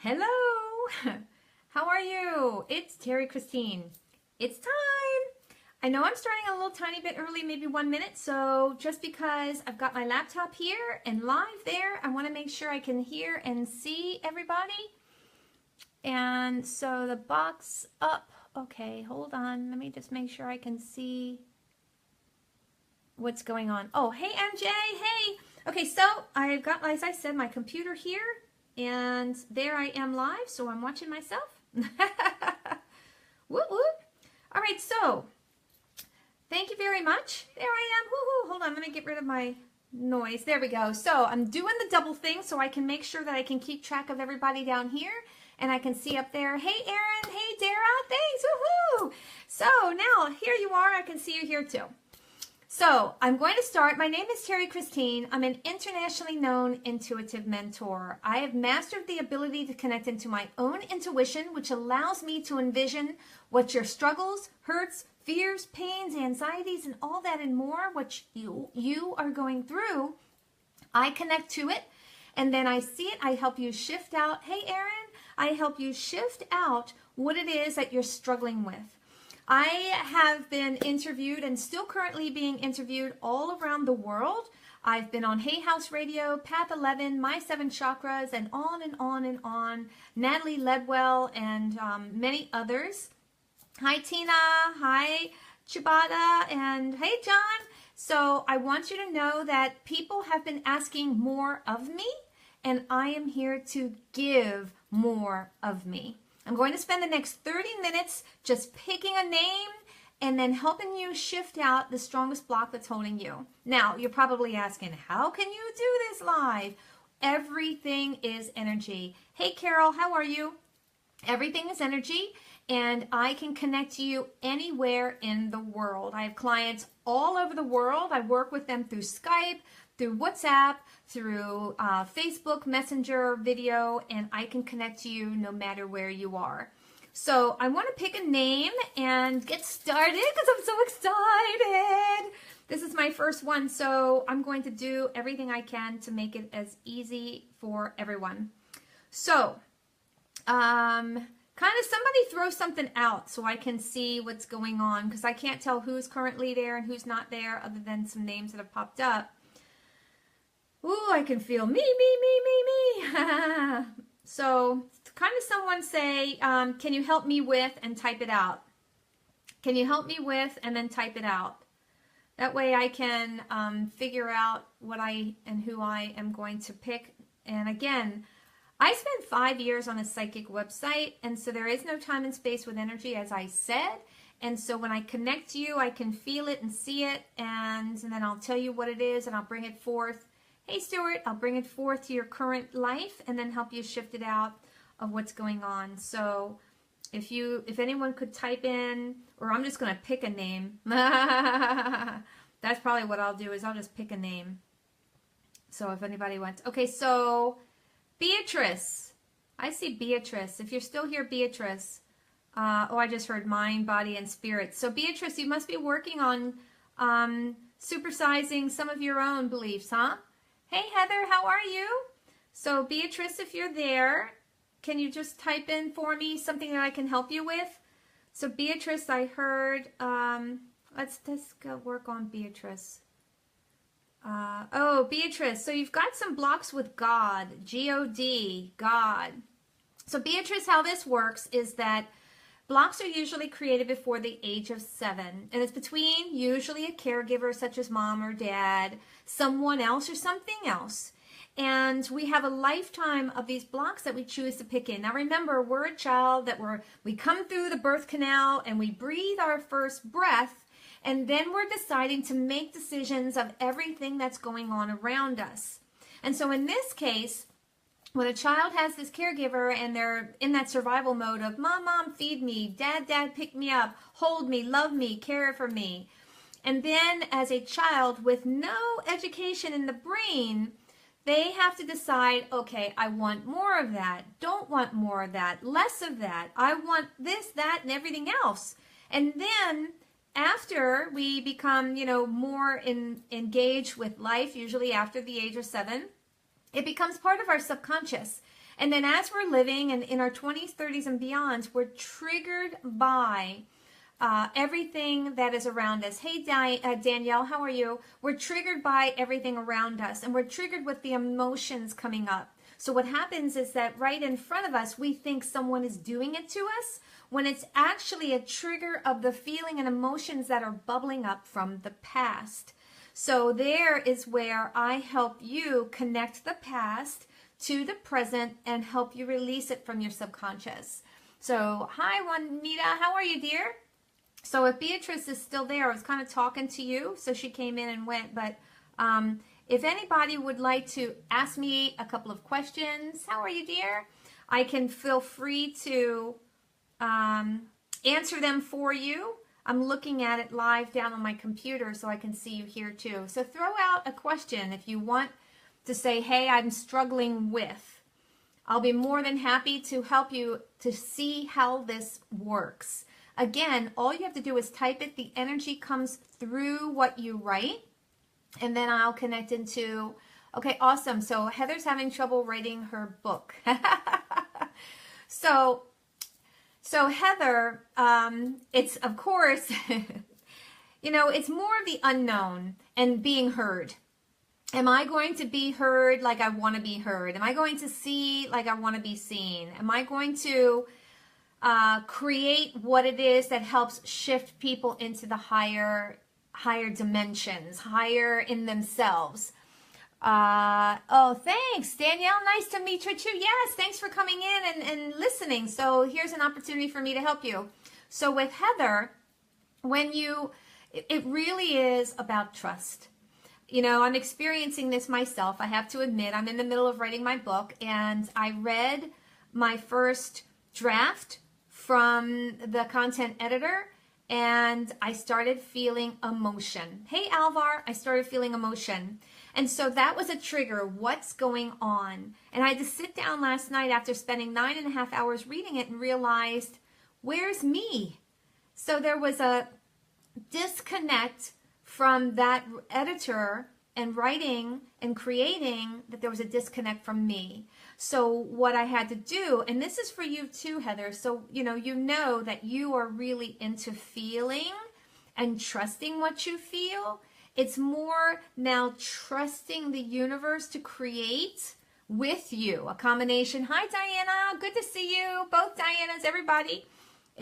Hello! How are you? It's Terry Christine. It's time! I know I'm starting a little tiny bit early, maybe 1 minute, so just because I've got my laptop here and live there, I want to make sure I can hear and see everybody. And so the box up. Okay, hold on. Let me just make sure I can see what's going on. Oh, hey MJ, hey! Okay, so I've got, as I said, my computer here. And there I am live, so I'm watching myself. Whoop, whoop. All right, so thank you very much. There I am. Woohoo. Hold on, let me get rid of my noise. There we go. So I'm doing the double thing so I can make sure that I can keep track of everybody down here. And I can see up there, hey Erin, hey Dara, thanks, woohoo. So now here you are, I can see you here too. So I'm going to start. My name is Terrie Christine. I'm an internationally known intuitive mentor. I have mastered the ability to connect into my own intuition, which allows me to envision what your struggles, hurts, fears, pains, anxieties, and all that and more, what you are going through. I connect to it, and then I see it. I help you shift out. Hey, Erin, I help you shift out what it is that you're struggling with. I have been interviewed and still currently being interviewed all around the world. I've been on Hay House Radio, Path 11, My 7 Chakras, and on and on and on. Natalie Ledwell and many others. Hi Tina, hi Chibata, and hey John. So I want you to know that people have been asking more of me, and I am here to give more of me. I'm going to spend the next 30 minutes just picking a name and then helping you shift out the strongest block that's holding you. Now, you're probably asking, how can you do this live? Everything is energy. Hey, Carol, how are you? Everything is energy, and I can connect to you anywhere in the world. I have clients all over the world. I work with them through Skype, through WhatsApp, through Facebook Messenger video, and I can connect to you no matter where you are. So I want to pick a name and get started because I'm so excited. This is my first one, so I'm going to do everything I can to make it as easy for everyone. So, kind of somebody throw something out so I can see what's going on, because I can't tell who's currently there and who's not there other than some names that have popped up. Ooh, I can feel me. So kind of someone say, can you help me with, and type it out. Can you help me with, and then type it out. That way I can figure out what I and who I am going to pick. And again, I spent 5 years on a psychic website, and so there is no time and space with energy, as I said. And so when I connect to you, I can feel it and see it, and then I'll tell you what it is, and I'll bring it forth. Hey, Stuart, I'll bring it forth to your current life and then help you shift it out of what's going on. So if anyone could type in, or I'm just going to pick a name. That's probably what I'll do, is I'll just pick a name. So if anybody wants. Okay, so Beatrice. I see Beatrice. If you're still here, Beatrice. Oh, I just heard mind, body, and spirit. So Beatrice, you must be working on supersizing some of your own beliefs, huh? Hey Heather, how are you? So Beatrice, if you're there, can you just type in for me something that I can help you with? So Beatrice, I heard, let's go work on Beatrice. Oh, Beatrice, so you've got some blocks with God, G-O-D, God. So Beatrice, how this works is that blocks are usually created before the age of 7, and it's between usually a caregiver such as mom or dad, someone else or something else. And we have a lifetime of these blocks that we choose to pick in. Now remember, we're a child that we come through the birth canal and we breathe our first breath, and then we're deciding to make decisions of everything that's going on around us. And so in this case, when a child has this caregiver and they're in that survival mode of mom, feed me, dad, pick me up, hold me, love me, care for me. And then as a child with no education in the brain, they have to decide, okay, I want more of that, don't want more of that, less of that, I want this, that, and everything else. And then after we become, more engaged with life, usually after the age of 7, it becomes part of our subconscious. And then as we're living and in our 20s, 30s, and beyonds, we're triggered by everything that is around us. Hey, Danielle, how are you? We're triggered by everything around us, and we're triggered with the emotions coming up. So what happens is that right in front of us, we think someone is doing it to us, when it's actually a trigger of the feeling and emotions that are bubbling up from the past. So there is where I help you connect the past to the present and help you release it from your subconscious. So, hi, Juanita, how are you, dear? So if Beatrice is still there, I was kind of talking to you, so she came in and went, but if anybody would like to ask me a couple of questions, how are you, dear? I can feel free to answer them for you. I'm looking at it live down on my computer so I can see you here too. So throw out a question if you want to say, hey, I'm struggling with. I'll be more than happy to help you to see how this works. Again, all you have to do is type it. The energy comes through what you write, and then I'll connect into, okay, awesome. So Heather's having trouble writing her book. So Heather, it's, of course, you know, it's more of the unknown and being heard. Am I going to be heard like I want to be heard? Am I going to see like I want to be seen? Am I going to create what it is that helps shift people into the higher dimensions, higher in themselves? Oh, thanks, Danielle. Nice to meet you too. Yes, thanks for coming in and listening. So here's an opportunity for me to help you. So with Heather, it really is about trust. You know, I'm experiencing this myself. I have to admit, I'm in the middle of writing my book, and I read my first draft from the content editor, and I started feeling emotion. Hey, Alvar, I started feeling emotion. And so that was a trigger. What's going on? And I had to sit down last night after spending 9.5 hours reading it and realized, where's me? So there was a disconnect from that editor and writing and creating, that there was a disconnect from me. So what I had to do, and this is for you too, Heather, so you know that you are really into feeling and trusting what you feel. It's more now trusting the universe to create with you a combination. Hi, Diana. Good to see you. Both Dianas, everybody.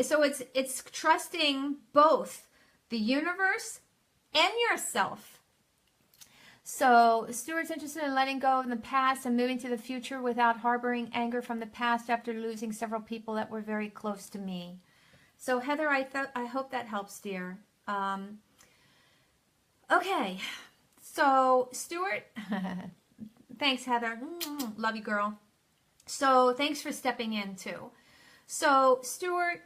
So it's trusting both the universe and yourself. So Stuart's interested in letting go of the past and moving to the future without harboring anger from the past after losing several people that were very close to me. So Heather, I hope that helps, dear. Okay, so Stuart, thanks, Heather. Love you, girl. So thanks for stepping in too. So Stuart,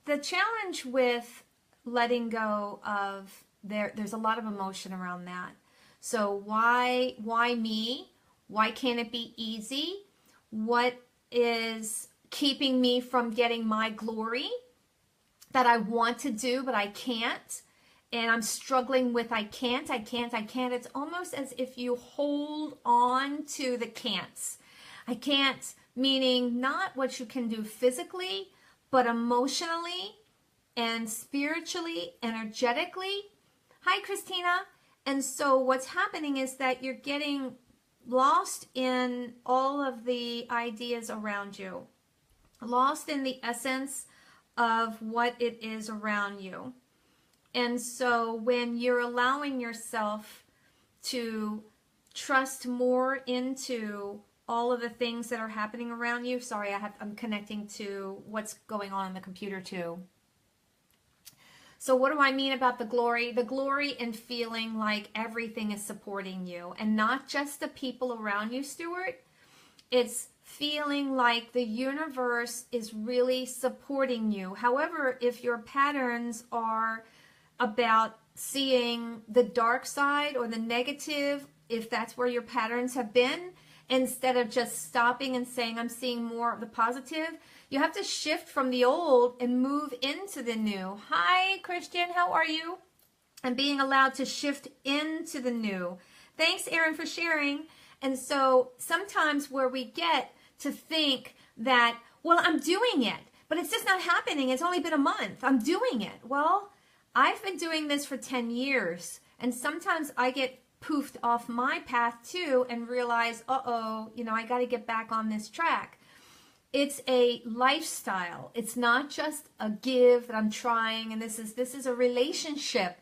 the challenge with letting go of there's a lot of emotion around that. So why me? Why can't it be easy? What is keeping me from getting my glory that I want to do but I can't? And I'm struggling with I can't. It's almost as if you hold on to the can'ts. I can't, meaning not what you can do physically, but emotionally and spiritually, energetically. Hi, Christina. And so what's happening is that you're getting lost in all of the ideas around you, lost in the essence of what it is around you. And so when you're allowing yourself to trust more into all of the things that are happening around you, sorry, I'm connecting to what's going on the computer too. So what do I mean about the glory? The glory in feeling like everything is supporting you, and not just the people around you, Stuart. It's feeling like the universe is really supporting you. However, if your patterns are about seeing the dark side or the negative, if that's where your patterns have been, instead of just stopping and saying, I'm seeing more of the positive, you have to shift from the old and move into the new. Hi, Christian, how are you? And being allowed to shift into the new. Thanks, Erin, for sharing. And so sometimes where we get to think that, well, I'm doing it, but it's just not happening. It's only been a month. I'm doing it. Well, I've been doing this for 10 years, and sometimes I get poofed off my path too and realize, uh-oh, I got to get back on this track. It's a lifestyle. It's not just a give that I'm trying, and this is a relationship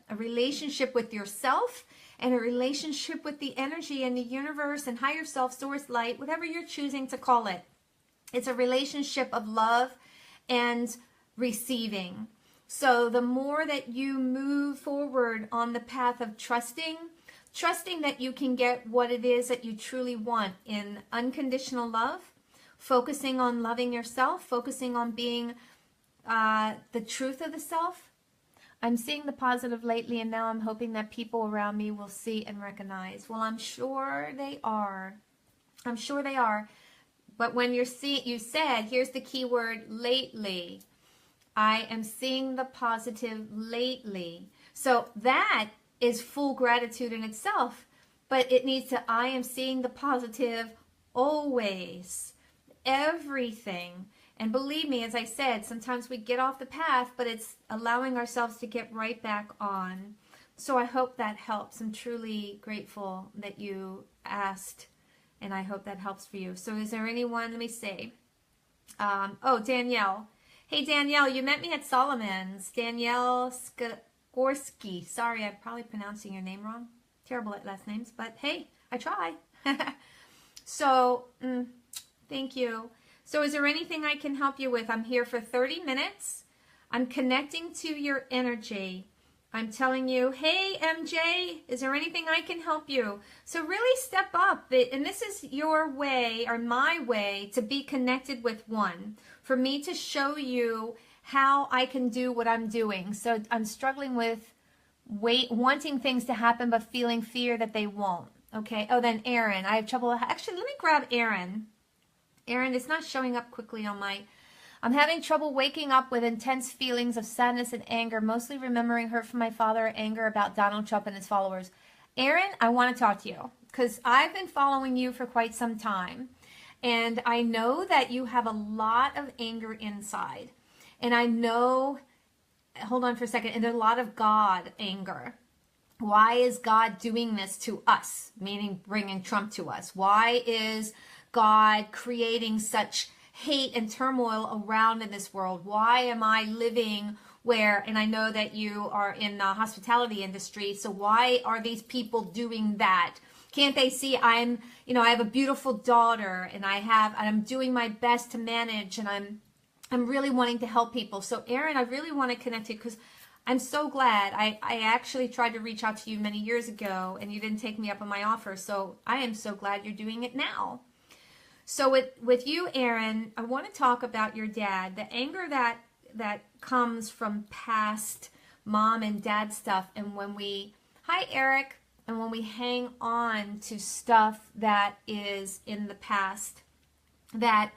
with yourself and a relationship with the energy and the universe and higher self, source, light, whatever you're choosing to call it. It's a relationship of love and receiving. So the more that you move forward on the path of trusting that you can get what it is that you truly want in unconditional love, focusing on loving yourself, focusing on being the truth of the self. I'm seeing the positive lately, and now I'm hoping that people around me will see and recognize. Well, I'm sure they are. I'm sure they are. But when you said, here's the key word, lately. I am seeing the positive lately. So that is full gratitude in itself, but it needs to, I am seeing the positive always, everything. And believe me, as I said, sometimes we get off the path, but it's allowing ourselves to get right back on. So I hope that helps. I'm truly grateful that you asked, and I hope that helps for you. So is there anyone, let me see. Oh, Danielle. Hey, Danielle, you met me at Solomon's. Danielle Gorski. Sorry, I'm probably pronouncing your name wrong. Terrible at last names, but hey, I try. So, thank you. So is there anything I can help you with? I'm here for 30 minutes. I'm connecting to your energy. I'm telling you, hey, MJ, is there anything I can help you? So really step up. And this is your way or my way to be connected with one. For me to show you how I can do what I'm doing. So I'm struggling with wanting things to happen but feeling fear that they won't. Okay. Oh, then Aaron. I have trouble. Actually, let me grab Aaron. Aaron, it's not showing up quickly on my... I'm having trouble waking up with intense feelings of sadness and anger, mostly remembering hurt from my father, anger about Donald Trump and his followers. Aaron, I want to talk to you because I've been following you for quite some time. And I know that you have a lot of anger inside. And I know, hold on for a second, and there's a lot of God anger. Why is God doing this to us? Meaning bringing Trump to us. Why is God creating such hate and turmoil around in this world? Why am I living where, and I know that you are in the hospitality industry, so why are these people doing that? Can't they see I have a beautiful daughter and I'm doing my best to manage, and I'm really wanting to help people. So Aaron, I really want to connect you because I'm so glad. I actually tried to reach out to you many years ago and you didn't take me up on my offer. So I am so glad you're doing it now. So with you, Aaron, I want to talk about your dad, the anger that comes from past mom and dad stuff. And hi, Eric, and when we hang on to stuff that is in the past, that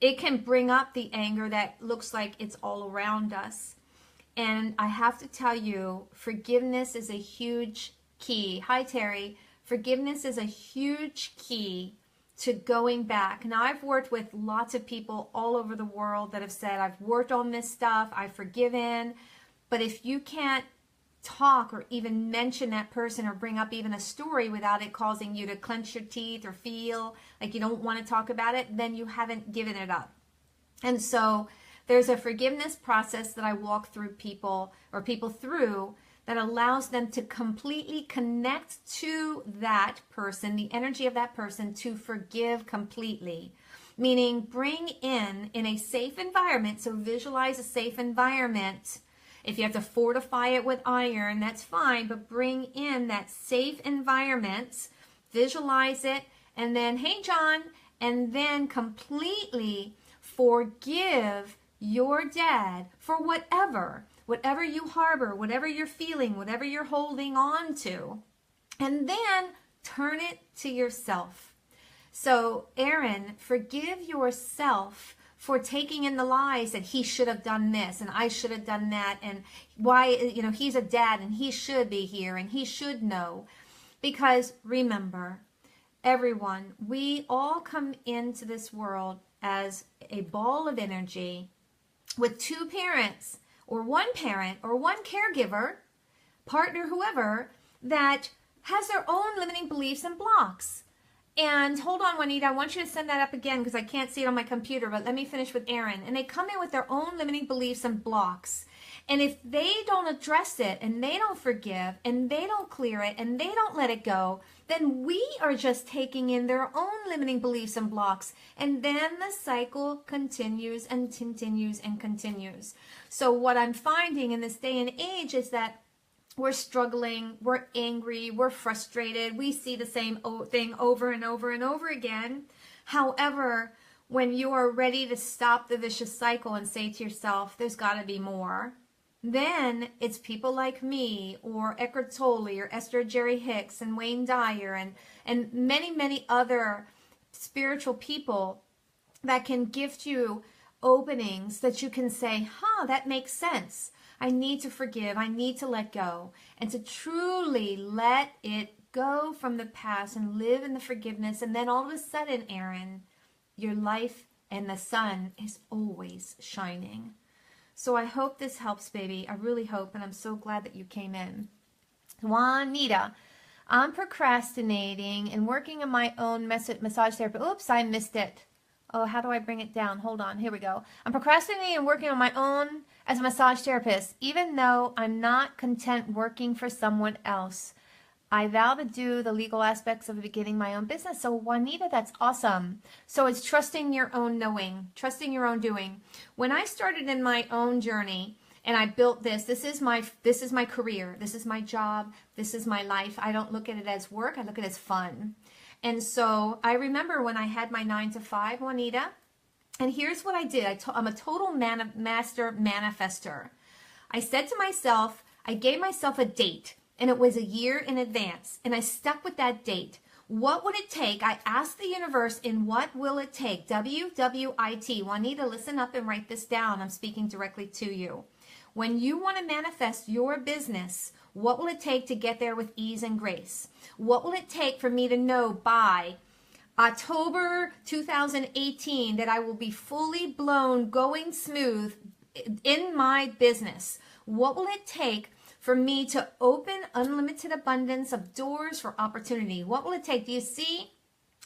it can bring up the anger that looks like it's all around us. And I have to tell you, forgiveness is a huge key. Hi, Terry. Forgiveness is a huge key to going back. Now, I've worked with lots of people all over the world that have said, I've worked on this stuff, I've forgiven. But if you can't talk or even mention that person or bring up even a story without it causing you to clench your teeth or feel like you don't want to talk about it, then you haven't given it up. And so there's a forgiveness process that I walk through people through that allows them to completely connect to that person, the energy of that person, to forgive completely. Meaning bring in a safe environment, so visualize a safe environment. If you have to fortify it with iron, that's fine, but bring in that safe environment, visualize it, and then, hey John, and then completely forgive your dad for whatever you harbor, whatever you're feeling, whatever you're holding on to, and then turn it to yourself. So, Aaron, forgive yourself for taking in the lies that he should have done this and I should have done that, and why, he's a dad and he should be here and he should know. Because remember, everyone, we all come into this world as a ball of energy with two parents or one parent or one caregiver, partner, whoever, that has their own limiting beliefs and blocks. And hold on, Juanita, I want you to send that up again because I can't see it on my computer, but let me finish with Aaron. And they come in with their own limiting beliefs and blocks. And if they don't address it and they don't forgive and they don't clear it and they don't let it go, then we are just taking in their own limiting beliefs and blocks. And then the cycle continues and continues and continues. So what I'm finding in this day and age is that we're struggling, we're angry, we're frustrated, we see the same thing over and over and over again. However, when you are ready to stop the vicious cycle and say to yourself, there's got to be more, then it's people like me or Eckhart Tolle or Esther Jerry Hicks and Wayne Dyer and many, many other spiritual people that can gift you openings that you can say, that makes sense. I need to forgive. I need to let go. And to truly let it go from the past and live in the forgiveness. And then all of a sudden, Aaron, your life and the sun is always shining. So I hope this helps, baby. I really hope. And I'm so glad that you came in. Juanita, I'm procrastinating and working on my own massage therapy. Oops, I missed it. Oh, how do I bring it down? Hold on. Here we go. I'm procrastinating and working on my own as a massage therapist, even though I'm not content working for someone else. I vow to do the legal aspects of beginning my own business. So Juanita, that's awesome. So it's trusting your own knowing, trusting your own doing. When I started in my own journey and I built this is my career. This is my job. This is my life. I don't look at it as work. I look at it as fun. And so I remember when I had my 9-to-5, Juanita, and here's what I did. I'm a total master manifester. I said to myself, I gave myself a date, and it was a year in advance, and I stuck with that date. What would it take? I asked the universe, in what will it take? WWIT. Juanita, listen up and write this down. I'm speaking directly to you. When you want to manifest your business, what will it take to get there with ease and grace? What will it take for me to know by October 2018 that I will be fully blown, going smooth in my business? What will it take for me to open unlimited abundance of doors for opportunity? What will it take? Do you see?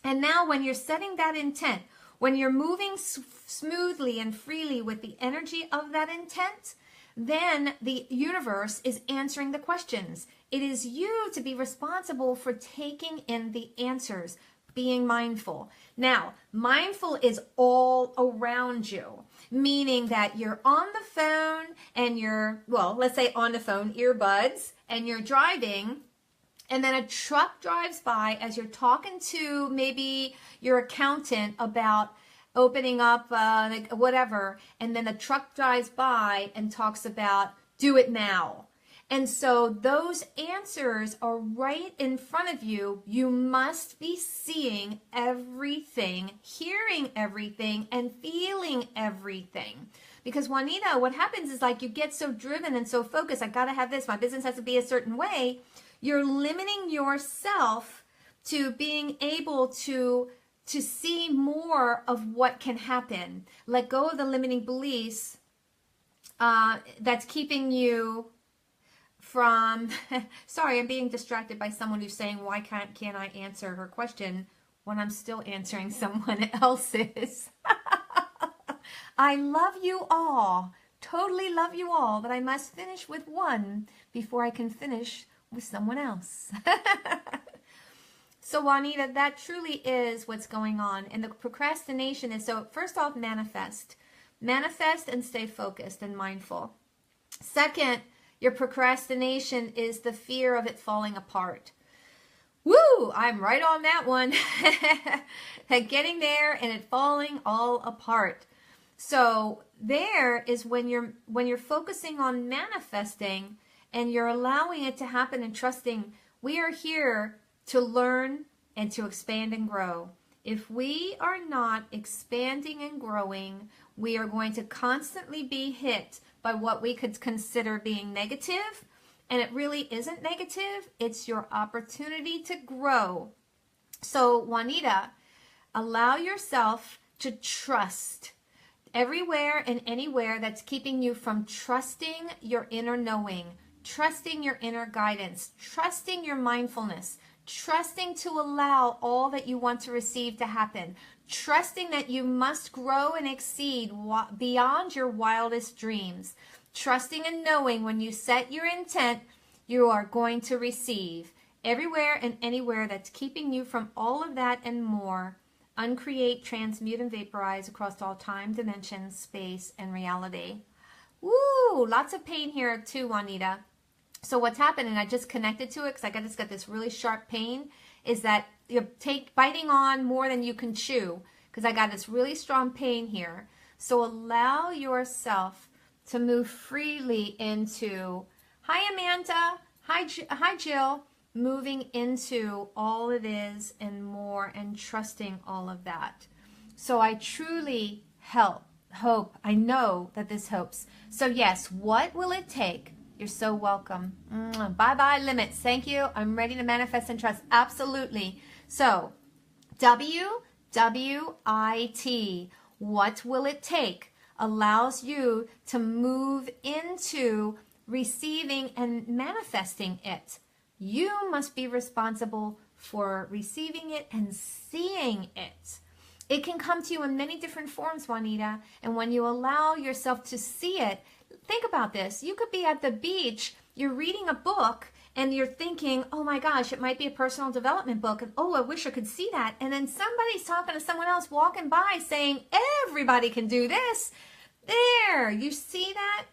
And now when you're setting that intent, when you're moving smoothly and freely with the energy of that intent, then the universe is answering the questions. It is you to be responsible for taking in the answers, being mindful. Now, mindful is all around you, meaning that you're on the phone and you're, well, let's say on the phone, earbuds, and you're driving, and then a truck drives by as you're talking to maybe your accountant about opening up whatever, and then the truck drives by and talks about do it now. And so those answers are right in front of you. You must be seeing everything, hearing everything, and feeling everything. Because Juanita, what happens is like you get so driven and so focused, I gotta have this, my business has to be a certain way. You're limiting yourself to being able to see more of what can happen. Let go of the limiting beliefs that's keeping you from, sorry, I'm being distracted by someone who's saying, why can't I answer her question when I'm still answering someone else's? I love you all, totally love you all, but I must finish with one before I can finish with someone else. So Juanita, that truly is what's going on. And the procrastination is, so first off, manifest. Manifest and stay focused and mindful. Second, your procrastination is the fear of it falling apart. Woo! I'm right on that one. Getting there and it falling all apart. So there is when you're focusing on manifesting and you're allowing it to happen and trusting. We are here to learn and to expand and grow. If we are not expanding and growing, we are going to constantly be hit by what we could consider being negative, and it really isn't negative. It's your opportunity to grow. So Juanita, allow yourself to trust everywhere and anywhere that's keeping you from trusting your inner knowing, trusting your inner guidance, trusting your mindfulness, trusting to allow all that you want to receive to happen, trusting that you must grow and exceed beyond your wildest dreams, trusting and knowing when you set your intent, you are going to receive. Everywhere and anywhere that's keeping you from all of that and more, uncreate, transmute, and vaporize across all time, dimensions, space, and reality. Woo! Lots of pain here too, Juanita. So what's happening, I just connected to it because I just got this really sharp pain, is that you're biting on more than you can chew because I got this really strong pain here. So allow yourself to move freely into, hi Amanda, hi Jill, moving into all it is and more and trusting all of that. So I truly hope, I know that this helps. So yes, what will it take? You're so welcome. Bye-bye limits. Thank you. I'm ready to manifest and trust. Absolutely. So WWIT, what will it take, allows you to move into receiving and manifesting it. You must be responsible for receiving it and seeing it. It can come to you in many different forms, Juanita. And when you allow yourself to see it, think about this. You could be at the beach, you're reading a book, and you're thinking, oh my gosh, it might be a personal development book. And oh, I wish I could see that. And then somebody's talking to someone else walking by saying, everybody can do this. There, you see that?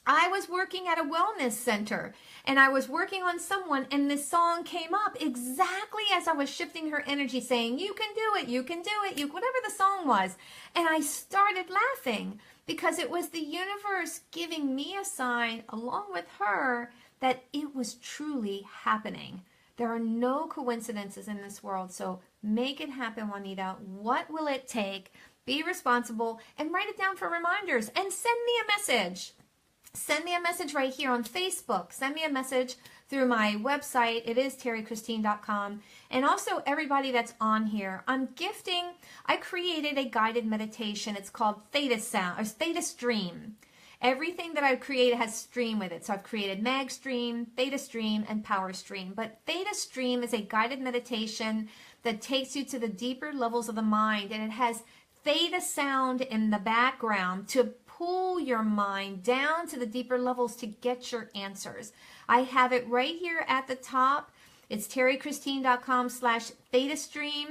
I was working at a wellness center and I was working on someone and this song came up exactly as I was shifting her energy saying, you can do it, you can do it, whatever the song was. And I started laughing because it was the universe giving me a sign along with her that it was truly happening. There are no coincidences in this world. So make it happen, Juanita. What will it take? Be responsible and write it down for reminders and send me a message. Send me a message right here on Facebook. Send me a message through my website. It is terriechristine.com. And also everybody that's on here, I'm gifting, I created a guided meditation. It's called Theta Sound or Theta Stream. Everything that I've created has stream with it. So I've created Mag Stream, Theta Stream, and Power Stream. But Theta Stream is a guided meditation that takes you to the deeper levels of the mind. And it has theta sound in the background to pull your mind down to the deeper levels to get your answers. I have it right here at the top. It's terriechristine.com/ThetaStream.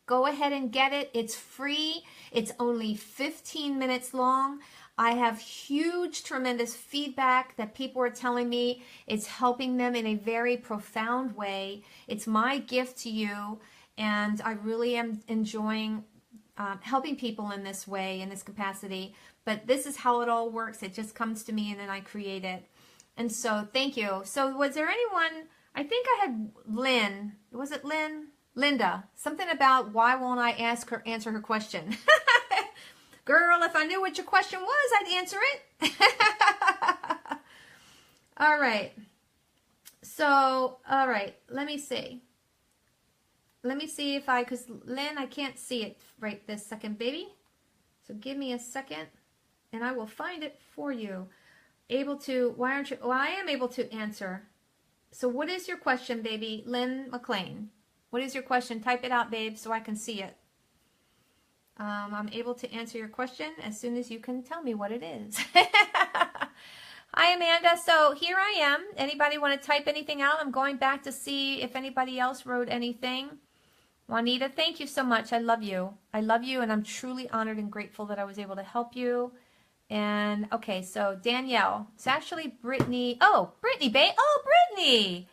Go ahead and get it. It's free. It's only 15 minutes long. I have huge, tremendous feedback that people are telling me it's helping them in a very profound way. It's my gift to you, and I really am enjoying helping people in this way, in this capacity. But this is how it all works. It just comes to me and then I create it. And so thank you. So was there anyone, I think I had Lynn, was it Lynn? Linda, something about why won't I answer her question? Girl, if I knew what your question was, I'd answer it. All right. So, all right, let me see. Let me see if because Lynn, I can't see it right this second, baby. So give me a second and I will find it for you. Able to, why aren't you, I am able to answer. So what is your question, baby? Lynn McLean. What is your question? Type it out, babe, so I can see it. I'm able to answer your question as soon as you can tell me what it is. Hi, Amanda. So here I am. Anybody want to type anything out? I'm going back to see if anybody else wrote anything. Juanita, thank you so much. I love you. I love you, and I'm truly honored and grateful that I was able to help you. And, okay, so Danielle. It's actually Brittany. Oh, Brittany, babe. Oh, Brittany.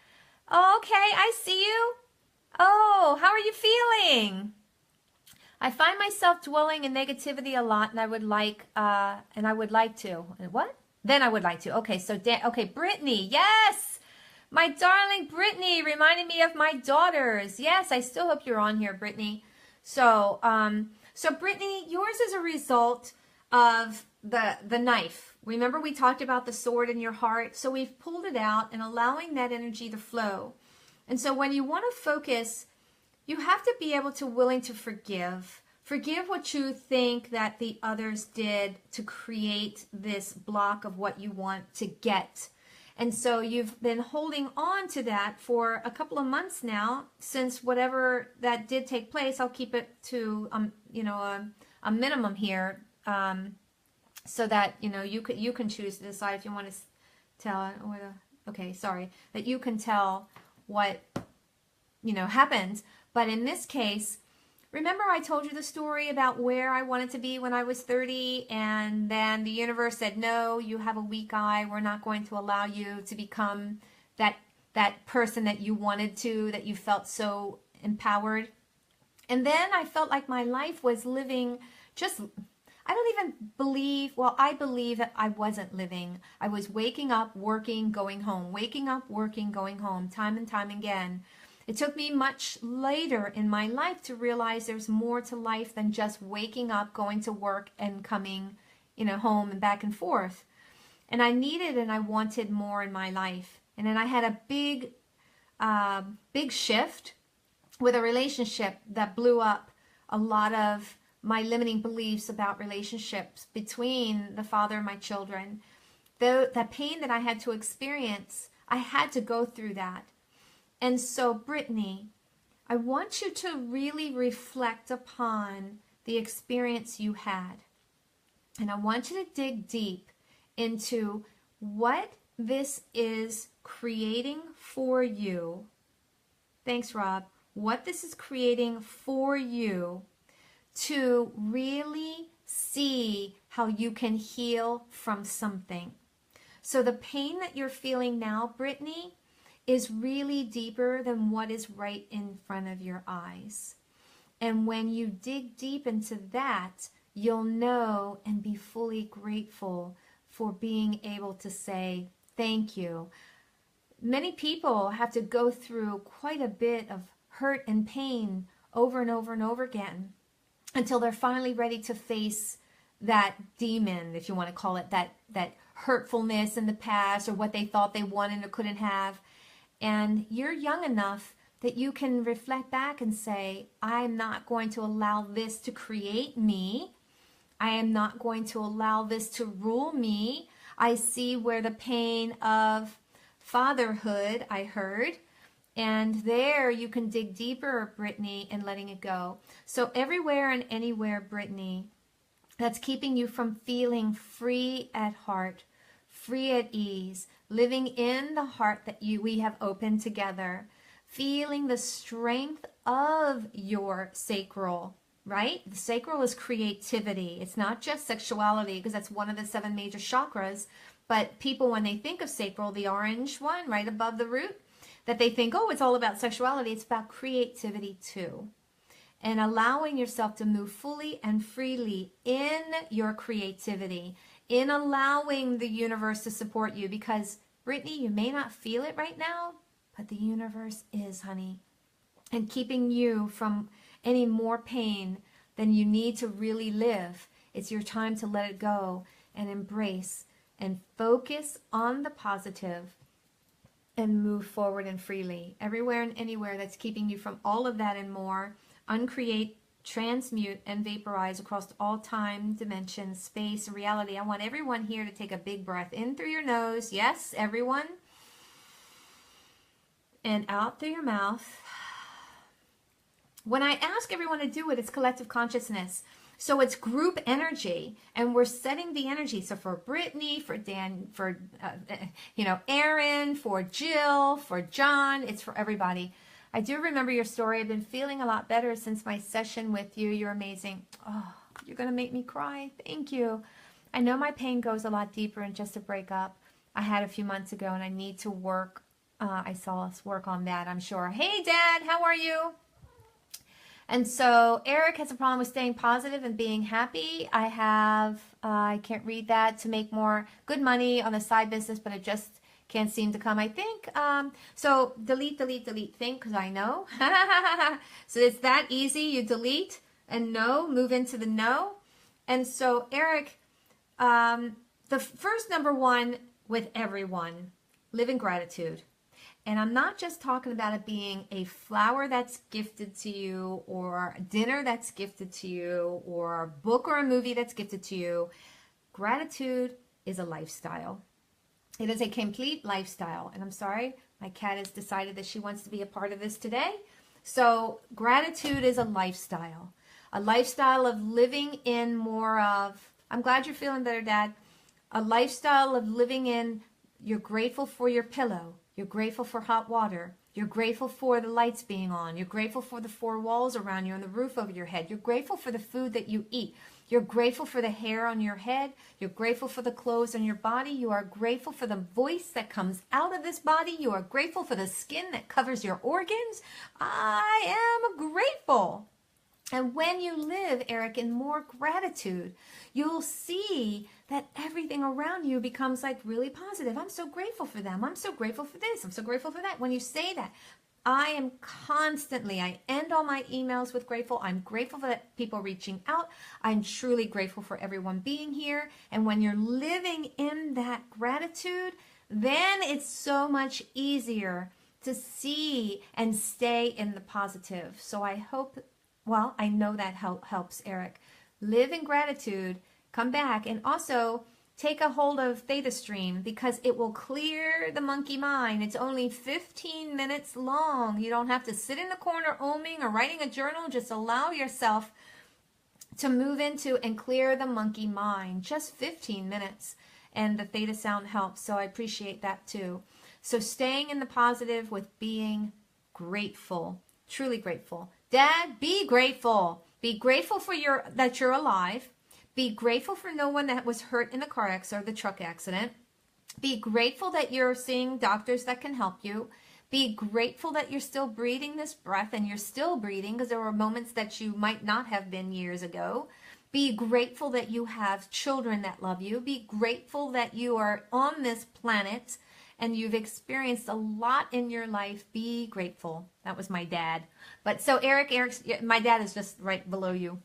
Oh, okay, I see you. Oh, how are you feeling? I find myself dwelling in negativity a lot, and I would like to. And what? Then I would like to. Okay, so okay, Brittany, yes, my darling Brittany, reminding me of my daughters. Yes, I still hope you're on here, Brittany. So, so Brittany, yours is a result of the knife. Remember we talked about the sword in your heart. So we've pulled it out and allowing that energy to flow. And so when you want to focus you have to be able to willing to forgive. Forgive what you think that the others did to create this block of what you want to get. And so you've been holding on to that for a couple of months now, since whatever that did take place. I'll keep it to a minimum here, so that you can choose to decide if you want to tell. That you can tell what happened. But in this case, remember I told you the story about where I wanted to be when I was 30, and then the universe said, no, you have a weak eye. We're not going to allow you to become that person that you wanted to, that you felt so empowered. And then I felt like my life was living just, I don't even believe, well, I believe that I wasn't living. I was waking up, working, going home, waking up, working, going home, time and time again. It took me much later in my life to realize there's more to life than just waking up, going to work, and coming, home and back and forth. And I needed and I wanted more in my life. And then I had a big shift with a relationship that blew up a lot of my limiting beliefs about relationships between the father and my children. The pain that I had to experience, I had to go through that. And so, Brittany, I want you to really reflect upon the experience you had. And I want you to dig deep into what this is creating for you. Thanks, Rob. What this is creating for you to really see how you can heal from something. So the pain that you're feeling now, Brittany, is really deeper than what is right in front of your eyes. And when you dig deep into that, you'll know and be fully grateful for being able to say thank you. Many people have to go through quite a bit of hurt and pain over and over and over again until they're finally ready to face that demon, if you want to call it, that hurtfulness in the past, or what they thought they wanted or couldn't have. And you're young enough that you can reflect back and say, I'm not going to allow this to create me. I am not going to allow this to rule me. I see where the pain of fatherhood, I heard, and there you can dig deeper, Brittany, in letting it go. So everywhere and anywhere, Brittany, that's keeping you from feeling free at heart, free at ease, living in the heart that we have opened together, feeling the strength of your sacral, right? The sacral is creativity. It's not just sexuality, because that's one of the 7 major chakras. But people, when they think of sacral, the orange one right above the root, that they think, oh, it's all about sexuality. It's about creativity too. And allowing yourself to move fully and freely in your creativity, in allowing the universe to support you. Because, Brittany, you may not feel it right now, but the universe is, honey. And keeping you from any more pain than you need to really live. It's your time to let it go and embrace and focus on the positive and move forward and freely. Everywhere and anywhere that's keeping you from all of that and more, uncreate, transmute, and vaporize across all time, dimensions, space, and reality. I want everyone here to take a big breath in through your nose. Yes, everyone. And out through your mouth. When I ask everyone to do it, it's collective consciousness. So it's group energy, and we're setting the energy. So for Brittany, for Dan, for Aaron, for Jill, for John, it's for everybody. I do remember your story. I've been feeling a lot better since my session with you. You're amazing. Oh, you're going to make me cry. Thank you. I know my pain goes a lot deeper than just a breakup. I had a few months ago, and I need to work. I saw us work on that, I'm sure. Hey, Dad, how are you? And so Eric has a problem with staying positive and being happy. I have, I can't read that, to make more good money on the side business, but it just can't seem to come, I think. So delete, think, because I know. So it's that easy. You delete and no, move into the no. And so Eric, the first number one with everyone, live in gratitude. And I'm not just talking about it being a flower that's gifted to you, or dinner that's gifted to you, or a book or a movie that's gifted to you. Gratitude is a lifestyle. It is a complete lifestyle. And I'm sorry, my cat has decided that she wants to be a part of this today. So gratitude is a lifestyle of living in more of, I'm glad you're feeling better, Dad. A lifestyle of living in, you're grateful for your pillow. You're grateful for hot water. You're grateful for the lights being on. You're grateful for the four walls around you and the roof over your head. You're grateful for the food that you eat. You're grateful for the hair on your head. You're grateful for the clothes on your body. You are grateful for the voice that comes out of this body. You are grateful for the skin that covers your organs. I am grateful. And when you live, Eric, in more gratitude, you'll see that everything around you becomes like really positive. I'm so grateful for them. I'm so grateful for this. I'm so grateful for that. When you say that, I end all my emails with grateful. I'm grateful for people reaching out. I'm truly grateful for everyone being here. And when you're living in that gratitude, then it's so much easier to see and stay in the positive. So I know that helps, Eric. Live in gratitude, come back, and also take a hold of Theta Stream because it will clear the monkey mind. It's only 15 minutes long. You don't have to sit in the corner oming or writing a journal. Just allow yourself to move into and clear the monkey mind. Just 15 minutes. And the Theta sound helps, so I appreciate that too. So staying in the positive with being grateful, truly grateful. Dad, be grateful. Be grateful for that you're alive. Be grateful for no one that was hurt in the car accident or the truck accident. Be grateful that you're seeing doctors that can help you. Be grateful that you're still breathing this breath, and you're still breathing because there were moments that you might not have been years ago. Be grateful that you have children that love you. Be grateful that you are on this planet and you've experienced a lot in your life. Be grateful. That was my dad. But so my dad is just right below you.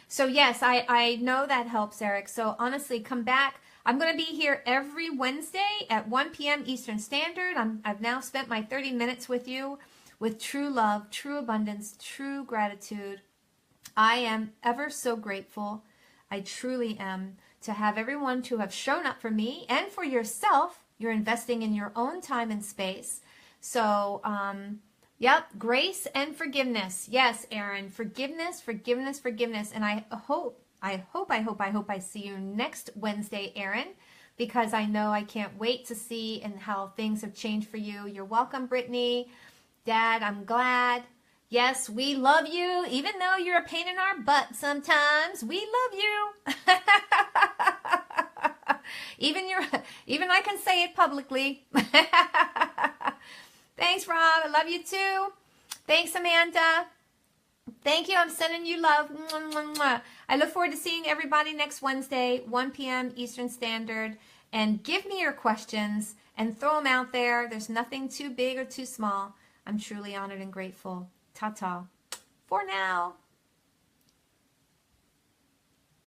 So yes, I know that helps, Eric. So honestly, come back. I'm going to be here every Wednesday at 1 p.m. Eastern Standard. I've now spent my 30 minutes with you with true love, true abundance, true gratitude. I am ever so grateful. I truly am, to have everyone to have shown up for me and for yourself. You're investing in your own time and space. So, yep, grace and forgiveness. Yes, Aaron, forgiveness, forgiveness, forgiveness. And I hope I see you next Wednesday, Aaron, because I know I can't wait to see and how things have changed for you. You're welcome, Brittany. Dad, I'm glad. Yes, we love you, even though you're a pain in our butt sometimes. We love you. Even I can say it publicly. Thanks, Rob. I love you too. Thanks, Amanda. Thank you. I'm sending you love. Mwah, mwah, mwah. I look forward to seeing everybody next Wednesday, 1 p.m. Eastern Standard. And give me your questions and throw them out there. There's nothing too big or too small. I'm truly honored and grateful. Ta-ta. For now.